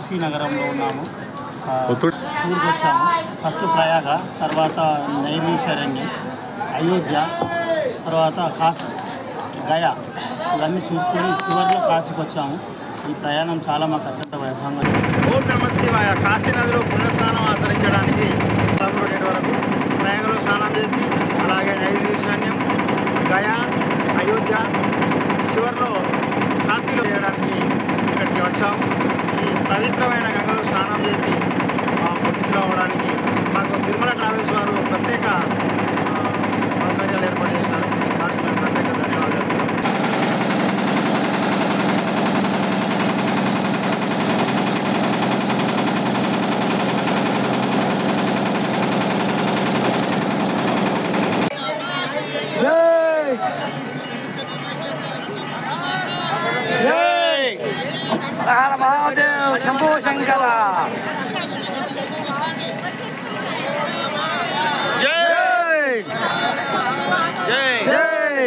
కాశీ నగరంలో ఉన్నాము. టూర్కి వచ్చాము. ఫస్ట్ ప్రయాగ, తర్వాత నైమిషారణ్యం, అయోధ్య, తర్వాత కాశీ, గయా ఇవన్నీ చూసుకొని చివరిలో కాశీకి వచ్చాము. ఈ ప్రయాణం చాలా మాకు అత్యంత వైభవంగా. ఓం నమః శివాయ. కాశీ నదిలో పుణ్యస్నానం ఆచరించడానికి డేట్ వరకు ప్రయాగలో స్నానం చేసి, అలాగే నైమిషారణ్యం, గయా, అయోధ్య, చివరిలో కాశీలో చేయడానికి ఇక్కడికి వచ్చాము. ఈ పవిత్రమైన గంగలో స్నానం చేసి పుట్టిలో అవడానికి మాకు తిరుమల ట్రావెల్స్ వారు ప్రత్యేక సౌకర్యాలు ఏర్పాటు చేశారు. దానికి మేము ప్రత్యేక ధన్యవాదాలు. महादेव शंभो शंकर जय जय जय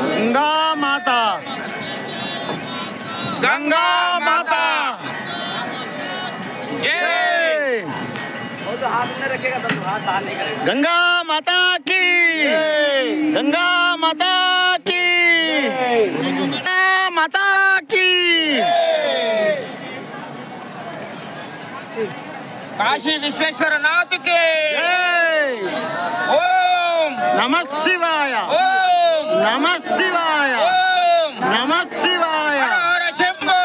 गंगा माता, गंगा माता जय। हाथ में रखेगा तो हाथ बाहर नहीं करेगा। गंगा माता की, गंगा माता की, गंगा माता की। काशी विश्वेश्वरनाथ के ओम नमः शिवाय, ओम नमः शिवाय, ओम नमः शिवाय। हर हर शंभो,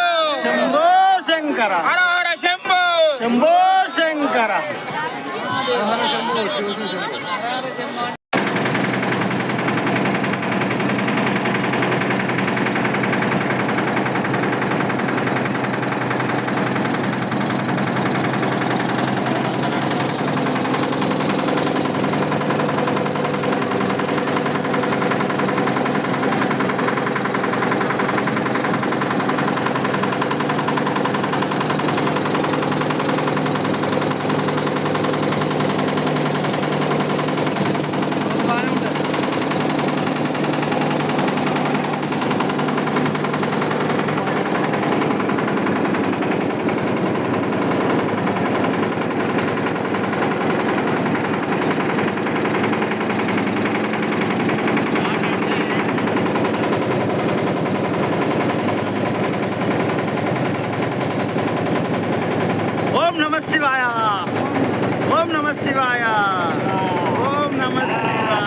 शंभो शंकर, हर हर शंभो, शंभो शंकर। ओम नमः शिवाय, ओम नमः शिवाय, ओम नमः शिवाय।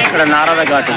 ఇక్కడ నారద ఘాటు.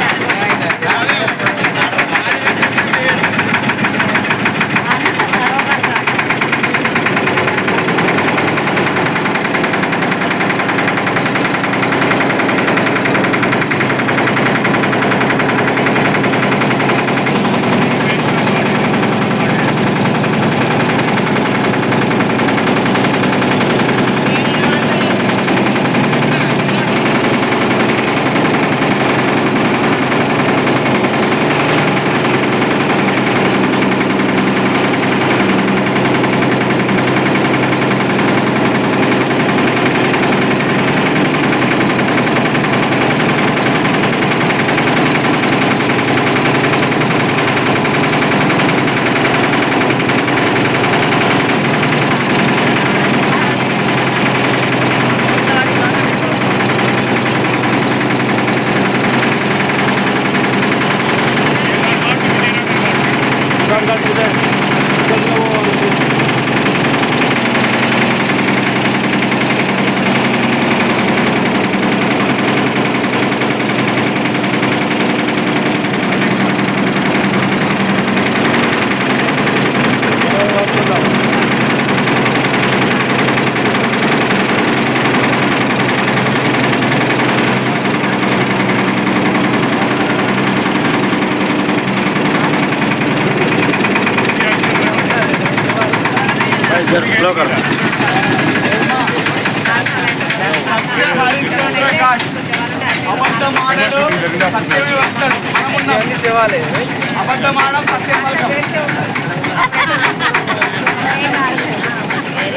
అబద్ధమాడడు సత్యమే వస్తాడు. మనమున్న సేవాలే అబద్ధమాడం సత్యం పలకం.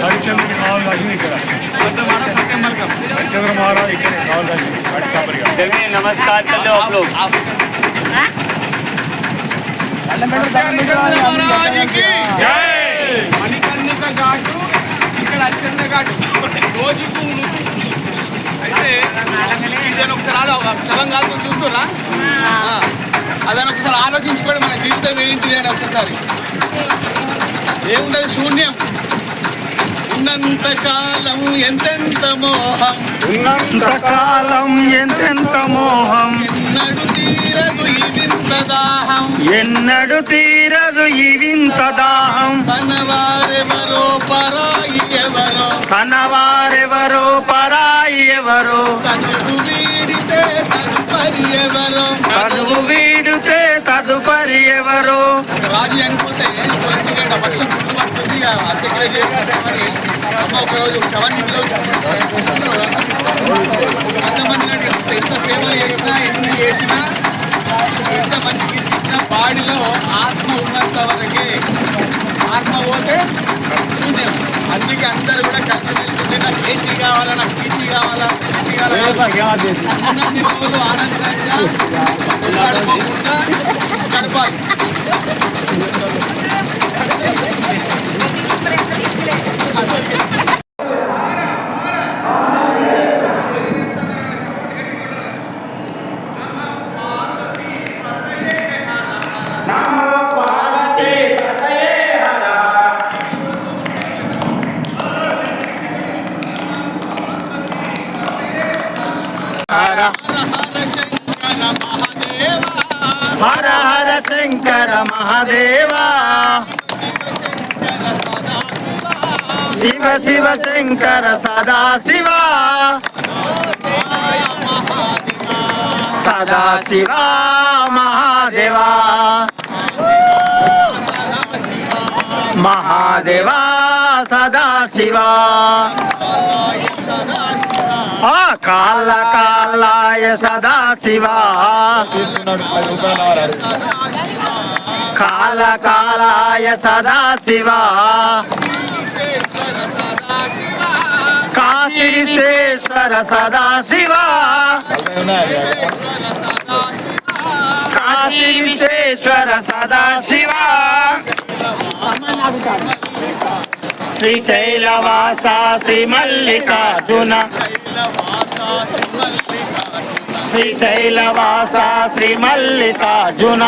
హరిచంద్రుని కావాలి రాజు ఇక్కడ అబద్ధమాడం సత్యం పలకం. హరిచంద్ర మహారాజ్ ఇక్కడ కావాలి రాజు వాటి नमस्कार कर लो आप लोग మణికర్ణిక ఘాటు ఇక్కడ అత్యంత ఘాటు రోజుకు అయితే ఇదని ఒకసారి శవం కాదు చూస్తున్నా అదని ఒకసారి ఆలోచించుకోండి. మన జీవితం ఏంటిది అని ఒక్కసారి ఏముండదు శూన్యం. ఉన్నంతకాలం ఎంతెంత మోహం ఉన్నంతకాలం ఎంతెంత మోహం ఎన్నడు తీరదు ఇవింత దాహం ఎన్నడు తీరదు ఈ వింత దాహం తనవారెవరో పరాయి ఎవరో తనవారెవరో పరాయి ఎవరో తనువు వీడితే తదుపరి ఎవరో చదువు వీడితే తదుపరి ఎవరో రాజీ అనుకుంటే ఎందుకంటే వర్షం ముందు వస్తుంది అంత్యక్రియ చేయాలి. అమ్మ ఒకరోజు శవాన్ని అంతమంది ఎంత సేవలు చేసినా ఎన్ని చేసినా ఎంత మంచికి ఇచ్చిన బాడీలో ఆత్మ ఉన్నంత వరకే. ఆత్మ పోతే శూన్యం. అందుకే అందరూ కూడా కలిసి నాకు ఏసీ కావాలా, నాకు పీసీ కావాలా, పీసీ కావాలా ఉన్నన్ని రోజులు ఆనందంగా గడపకుండా గడపాలి. హర హర శంకర మహాదేవా శివ శివ శంకర సదా శివ సదా శివ మహాదేవా మహాదేవా సదా శివ కాల కాలాయ సదా శివ కాల కాలాయ సదా శివ కాశీశ్వర సదా శివ కాశీ విశ్వేశ్వర సదా శివ శ్రీశైలవాస శ్రీ మల్లికార్జున శ్రీశైలవాస శ్రీ మల్లికార్జున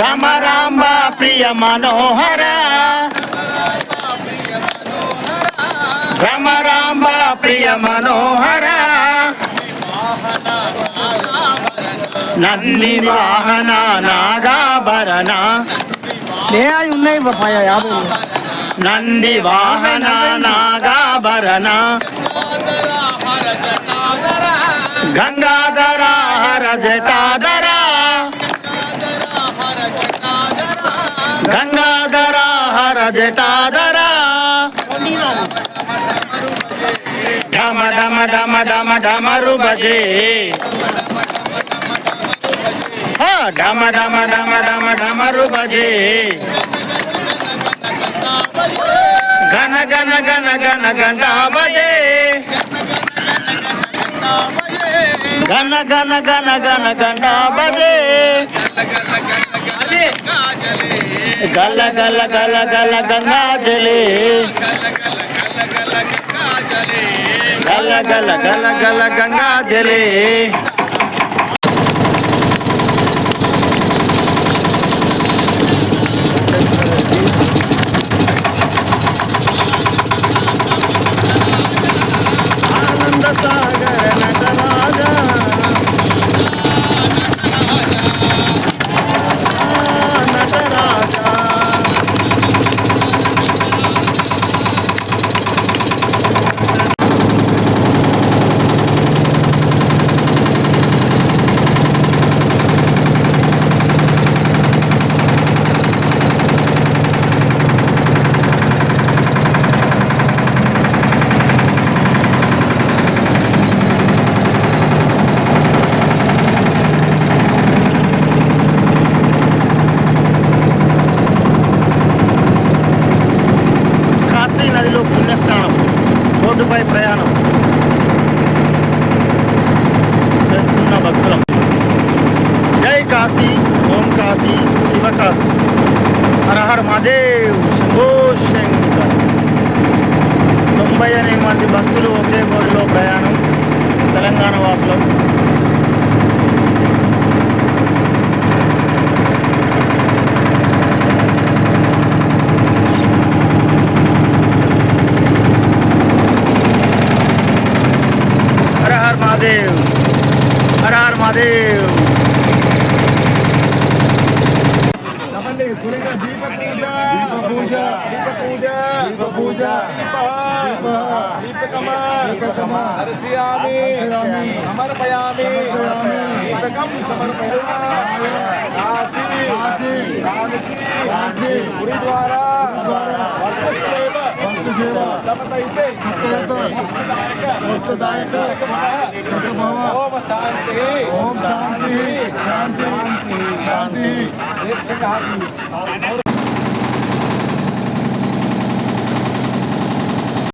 రామ రామ ప్రియ మనోహర రామ రామ ప్రియ మనోహర నంది వాహన నాగాభరణ ఉన్నాయి నంది వాహన నాగాభరణ గంగాధర హర జటాధర గంగాధర హర జటాధర ఢమ ఢమ ఢమ ఢమ ఢమరు బజే ఢమ ఢమ ఢమ ఢమ ఢమరు బజే గణ గణ గణ గణ గంగా బజే గణ గణ గణ గణ గంగా బజే గల గల గల గల గంగా జలే గల గల గల గల గంగా జలే సాగర నటరాజా నటరాజా కాశీ ఓం కాశీ శివకాశీ హర హర మహాదేవ్ శంభో శంకర్ 98 మంది భక్తులు ఒకే బోటులో ప్రయాణం తెలంగాణ వాసులు హర హర మహాదేవ్ హర హర మహాదేవ్ దర్శయామి సమర్పయామి దీపకం సమర్పయామి కాశీ కాశీ గురుద్వారా వస్తుసేవ సమతైతే ఓం శాంతి ఓం శాంతి శాంతి శాంతి